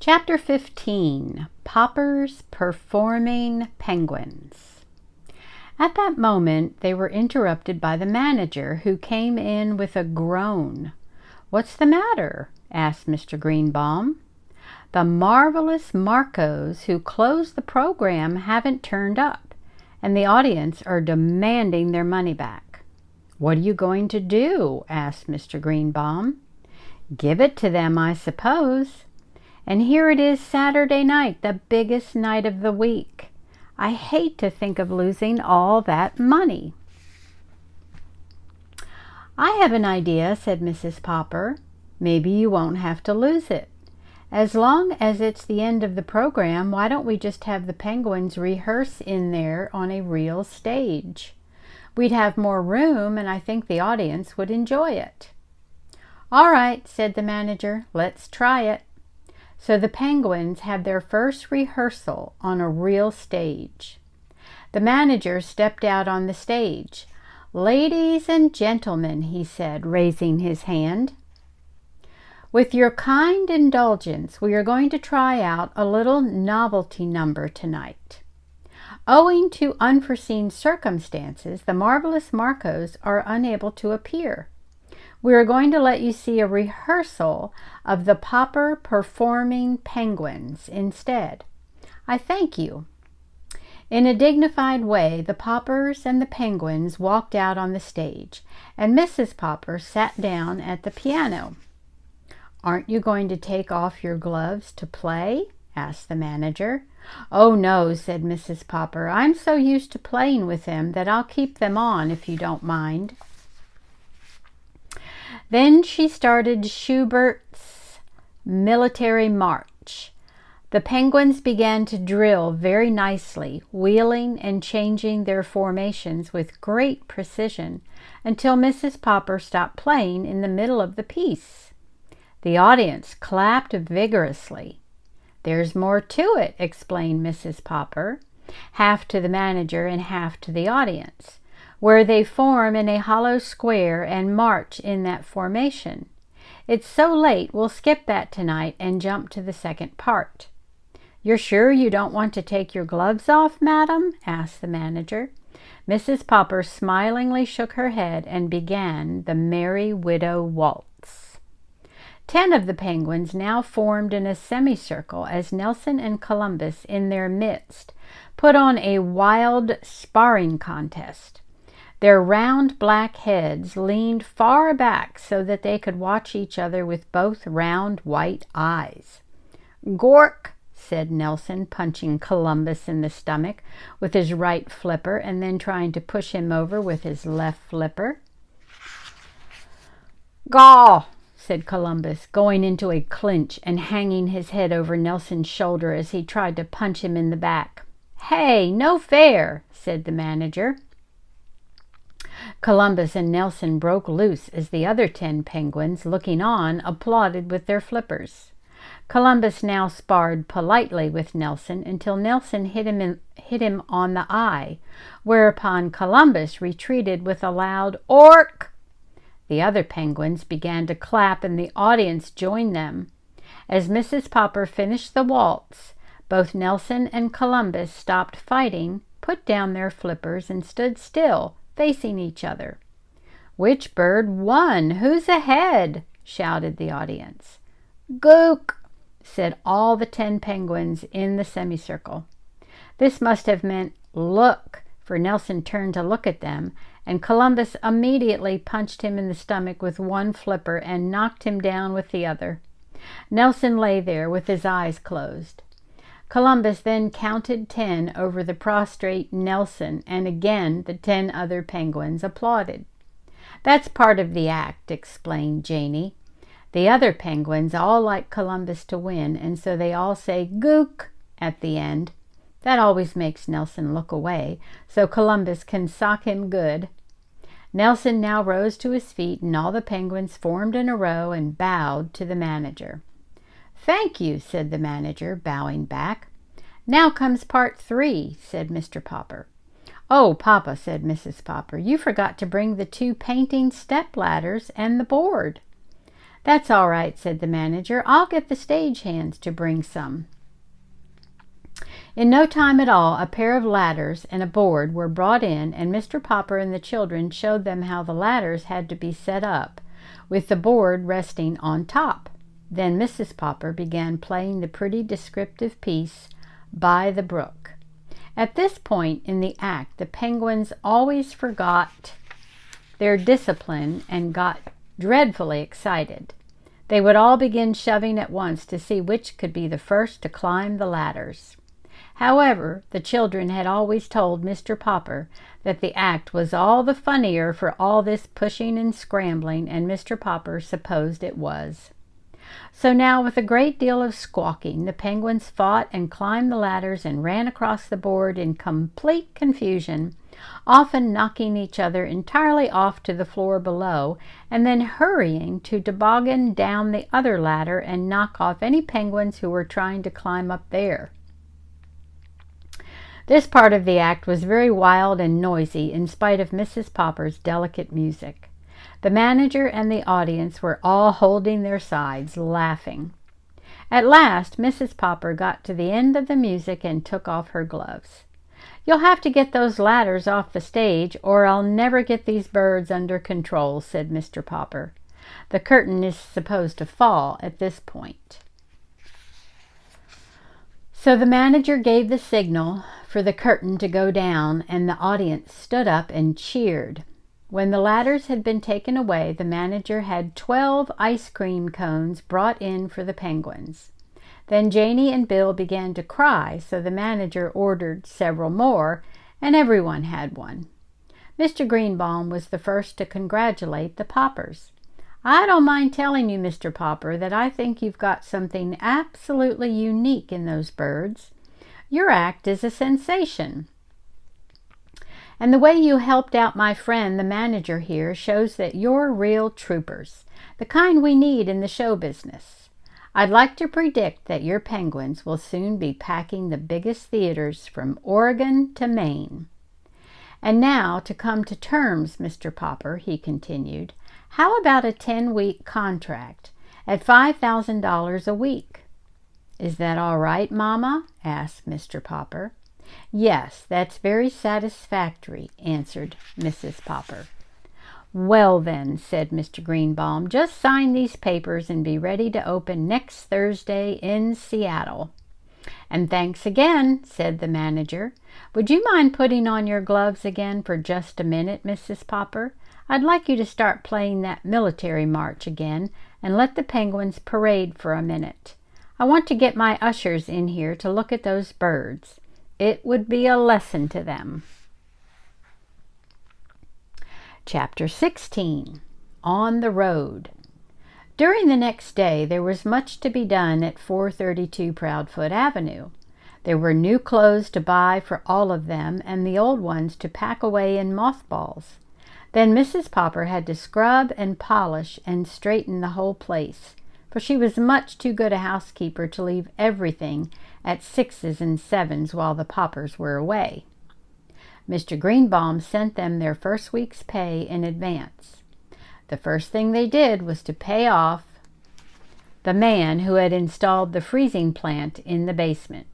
Chapter 15. Popper's Performing Penguins. At that moment they were interrupted by the manager, who came in with a groan. "What's the matter?" asked Mr. Greenbaum. "The marvelous Marcos who closed the program haven't turned up, and the audience are demanding their money back." "What are you going to do?" asked Mr. Greenbaum. "Give it to them, I suppose. And here it is Saturday night, the biggest night of the week. I hate to think of losing all that money." "I have an idea," said Mrs. Popper. "Maybe you won't have to lose it. As long as it's the end of the program, why don't we just have the penguins rehearse in there on a real stage? We'd have more room, and I think the audience would enjoy it." "All right," said the manager. "Let's try it." So the penguins had their first rehearsal on a real stage. The manager stepped out on the stage. "Ladies and gentlemen," he said, raising his hand, "with your kind indulgence, we are going to try out a little novelty number tonight. Owing to unforeseen circumstances, the marvelous Marcos are unable to appear. We are going to let you see a rehearsal of the Popper Performing Penguins instead. I thank you." In a dignified way, the Poppers and the Penguins walked out on the stage, and Mrs. Popper sat down at the piano. "Aren't you going to take off your gloves to play?" asked the manager. "Oh, no," said Mrs. Popper. "I'm so used to playing with them that I'll keep them on if you don't mind." Then she started Schubert's Military March. The penguins began to drill very nicely, wheeling and changing their formations with great precision, until Mrs. Popper stopped playing in the middle of the piece. The audience clapped vigorously. "There's more to it," explained Mrs. Popper, half to the manager and half to the audience, "where they form in a hollow square and march in that formation. It's so late, we'll skip that tonight and jump to the second part." "You're sure you don't want to take your gloves off, madam?" asked the manager. Mrs. Popper smilingly shook her head and began the Merry Widow Waltz. 10 of the penguins now formed in a semicircle as Nelson and Columbus in their midst put on a wild sparring contest. Their round black heads leaned far back so that they could watch each other with both round white eyes. "Gork," said Nelson, punching Columbus in the stomach with his right flipper and then trying to push him over with his left flipper. "Gaw," said Columbus, going into a clinch and hanging his head over Nelson's shoulder as he tried to punch him in the back. "Hey, no fair," said the manager. Columbus and Nelson broke loose as the other 10 penguins, looking on, applauded with their flippers. Columbus now sparred politely with Nelson until Nelson hit him on the eye, whereupon Columbus retreated with a loud "Ork!" The other penguins began to clap, and the audience joined them. As Mrs. Popper finished the waltz, both Nelson and Columbus stopped fighting, put down their flippers, and stood still, facing each other. "Which bird won? Who's ahead?" shouted the audience. "Gook," said all the 10 penguins in the semicircle. This must have meant "look," for Nelson turned to look at them, and Columbus immediately punched him in the stomach with one flipper and knocked him down with the other. Nelson lay there with his eyes closed. Columbus then counted 10 over the prostrate Nelson, and again the 10 other penguins applauded. "That's part of the act," explained Janey. "The other penguins all like Columbus to win, and so they all say 'Gook' at the end. That always makes Nelson look away, so Columbus can sock him good." Nelson now rose to his feet, and all the penguins formed in a row and bowed to the manager. "Thank you," said the manager, bowing back. "Now comes part 3, said Mr. Popper. "Oh, Papa," said Mrs. Popper, "you forgot to bring the 2 painting step ladders and the board." "That's all right," said the manager. "I'll get the stage hands to bring some." In no time at all, a pair of ladders and a board were brought in, and Mr. Popper and the children showed them how the ladders had to be set up, with the board resting on top. Then Mrs. Popper began playing the pretty descriptive piece, "By the Brook." At this point in the act, the penguins always forgot their discipline and got dreadfully excited. They would all begin shoving at once to see which could be the first to climb the ladders. However, the children had always told Mr. Popper that the act was all the funnier for all this pushing and scrambling, and Mr. Popper supposed it was. So now, with a great deal of squawking, the penguins fought and climbed the ladders and ran across the board in complete confusion, often knocking each other entirely off to the floor below, and then hurrying to toboggan down the other ladder and knock off any penguins who were trying to climb up there. This part of the act was very wild and noisy in spite of Mrs. Popper's delicate music. The manager and the audience were all holding their sides, laughing. At last, Mrs. Popper got to the end of the music and took off her gloves. "You'll have to get those ladders off the stage, or I'll never get these birds under control," said Mr. Popper. The curtain is supposed to fall at this point. So the manager gave the signal for the curtain to go down, and the audience stood up and cheered. When the ladders had been taken away, the manager had 12 ice cream cones brought in for the penguins. Then Janie and Bill began to cry, so the manager ordered several more, and everyone had one. Mr. Greenbaum was the first to congratulate the Poppers. "I don't mind telling you, Mr. Popper, that I think you've got something absolutely unique in those birds. Your act is a sensation. And the way you helped out my friend, the manager here, shows that you're real troopers, the kind we need in the show business. I'd like to predict that your penguins will soon be packing the biggest theaters from Oregon to Maine. And now, to come to terms, Mr. Popper," he continued, "how about a 10-week contract at $5,000 a week?" "Is that all right, Mama?" asked Mr. Popper. "Yes, that's very satisfactory," answered Mrs. Popper. "Well then," said Mr. Greenbaum, "just sign these papers and be ready to open next Thursday in Seattle." "And thanks again," said the manager. "Would you mind putting on your gloves again for just a minute, Mrs. Popper? I'd like you to start playing that military march again and let the penguins parade for a minute. I want to get my ushers in here to look at those birds. It would be a lesson to them." Chapter 16. On the Road. During the next day, there was much to be done at 432 Proudfoot Avenue. There were new clothes to buy for all of them, and the old ones to pack away in mothballs. Then Mrs. Popper had to scrub and polish and straighten the whole place, for she was much too good a housekeeper to leave everything at 6s and 7s while the Poppers were away. Mr. Greenbaum sent them their first week's pay in advance. The first thing they did was to pay off the man who had installed the freezing plant in the basement.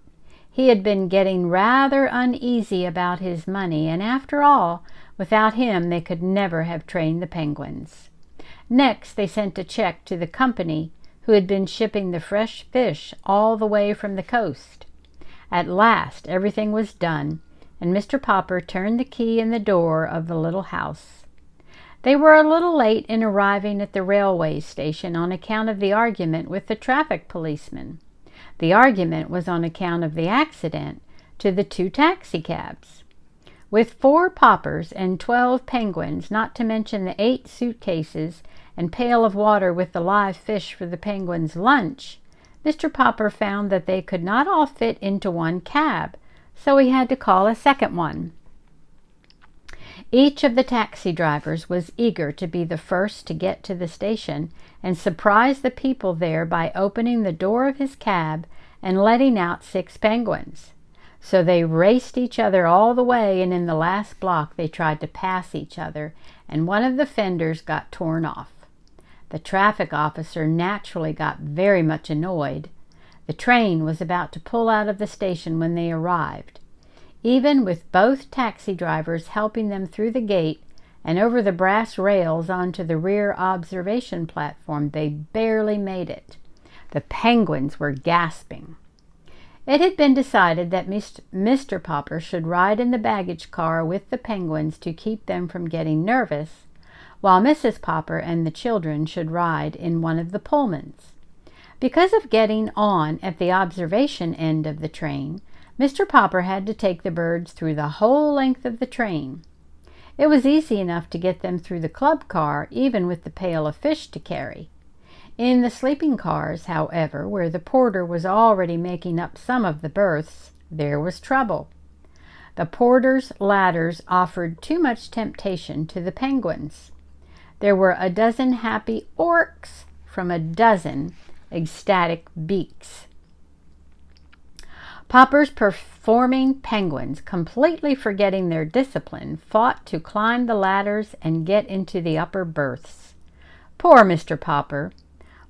He had been getting rather uneasy about his money, and after all, without him they could never have trained the penguins. Next, they sent a check to the company who had been shipping the fresh fish all the way from the coast. At last, everything was done, and Mr. Popper turned the key in the door of the little house. They were a little late in arriving at the railway station on account of the argument with the traffic policeman. The argument was on account of the accident to the 2 taxicabs. With 4 Poppers and 12 penguins, not to mention the 8 suitcases and pail of water with the live fish for the penguins' lunch, Mr. Popper found that they could not all fit into one cab, so he had to call a second one. Each of the taxi drivers was eager to be the first to get to the station and surprise the people there by opening the door of his cab and letting out 6 penguins. So they raced each other all the way, and in the last block they tried to pass each other, and one of the fenders got torn off. The traffic officer naturally got very much annoyed. The train was about to pull out of the station when they arrived. Even with both taxi drivers helping them through the gate and over the brass rails onto the rear observation platform, they barely made it. The penguins were gasping. It had been decided that Mr. Popper should ride in the baggage car with the penguins to keep them from getting nervous, while Mrs. Popper and the children should ride in one of the Pullmans. Because of getting on at the observation end of the train, Mr. Popper had to take the birds through the whole length of the train. It was easy enough to get them through the club car, even with the pail of fish to carry. In the sleeping cars, however, where the porter was already making up some of the berths, there was trouble. The porter's ladders offered too much temptation to the penguins. There were a dozen happy orks from a dozen ecstatic beaks. Popper's performing penguins, completely forgetting their discipline, fought to climb the ladders and get into the upper berths. Poor Mr. Popper.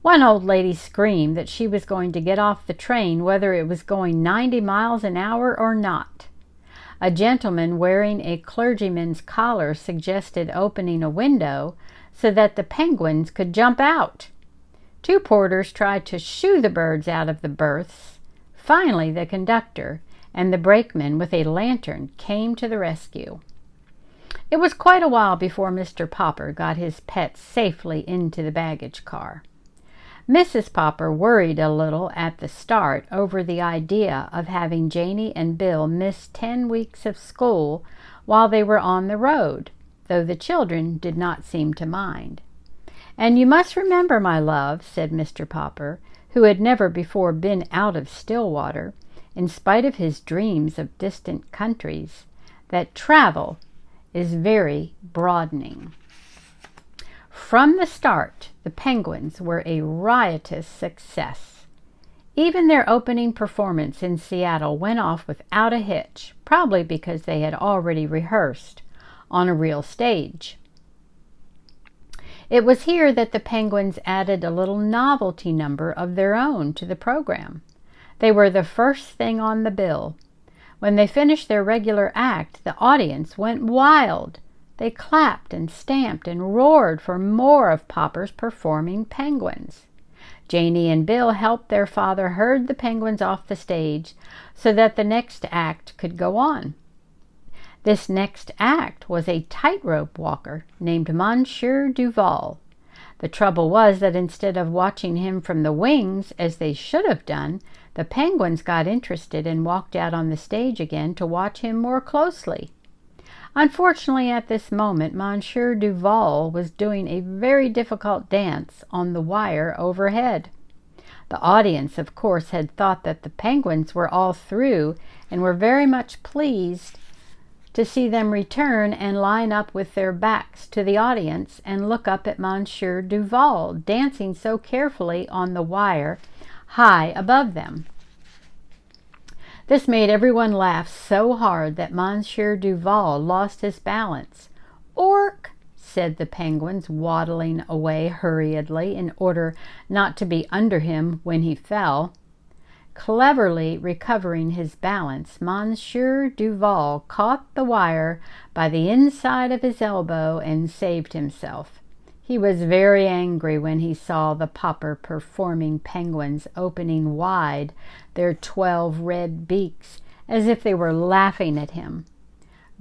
One old lady screamed that she was going to get off the train whether it was going 90 miles an hour or not. A gentleman wearing a clergyman's collar suggested opening a window so that the penguins could jump out. Two porters tried to shoo the birds out of the berths. Finally, the conductor and the brakeman with a lantern came to the rescue. It was quite a while before Mr. Popper got his pets safely into the baggage car. Mrs. Popper worried a little at the start over the idea of having Janie and Bill miss 10 weeks of school while they were on the road, though the children did not seem to mind. "And you must remember, my love," said Mr. Popper, who had never before been out of Stillwater, in spite of his dreams of distant countries, that travel is very broadening. From the start, the penguins were a riotous success. Even their opening performance in Seattle went off without a hitch, probably because they had already rehearsed on a real stage. It was here that the penguins added a little novelty number of their own to the program. They were the first thing on the bill. When they finished their regular act, the audience went wild. They clapped and stamped and roared for more of Popper's performing penguins. Janie and Bill helped their father herd the penguins off the stage so that the next act could go on. This next act was a tightrope walker named Monsieur Duval. The trouble was that instead of watching him from the wings, as they should have done, the penguins got interested and walked out on the stage again to watch him more closely. Unfortunately, at this moment, Monsieur Duval was doing a very difficult dance on the wire overhead. The audience, of course, had thought that the penguins were all through and were very much pleased to see them return and line up with their backs to the audience and look up at Monsieur Duval, dancing so carefully on the wire high above them. This made everyone laugh so hard that Monsieur Duval lost his balance. "Ork," said the penguins, waddling away hurriedly in order not to be under him when he fell. Cleverly recovering his balance, Monsieur Duval caught the wire by the inside of his elbow and saved himself. He was very angry when he saw the Popper performing penguins opening wide their 12 red beaks as if they were laughing at him.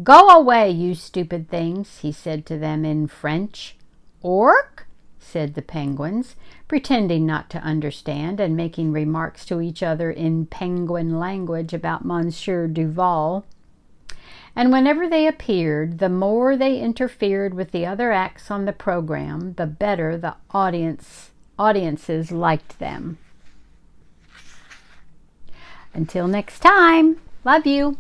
"Go away, you stupid things," he said to them in French. "Ork?" said the penguins, pretending not to understand and making remarks to each other in penguin language about Monsieur Duval. And whenever they appeared, the more they interfered with the other acts on the program, the better the audiences liked them. Until next time, love you.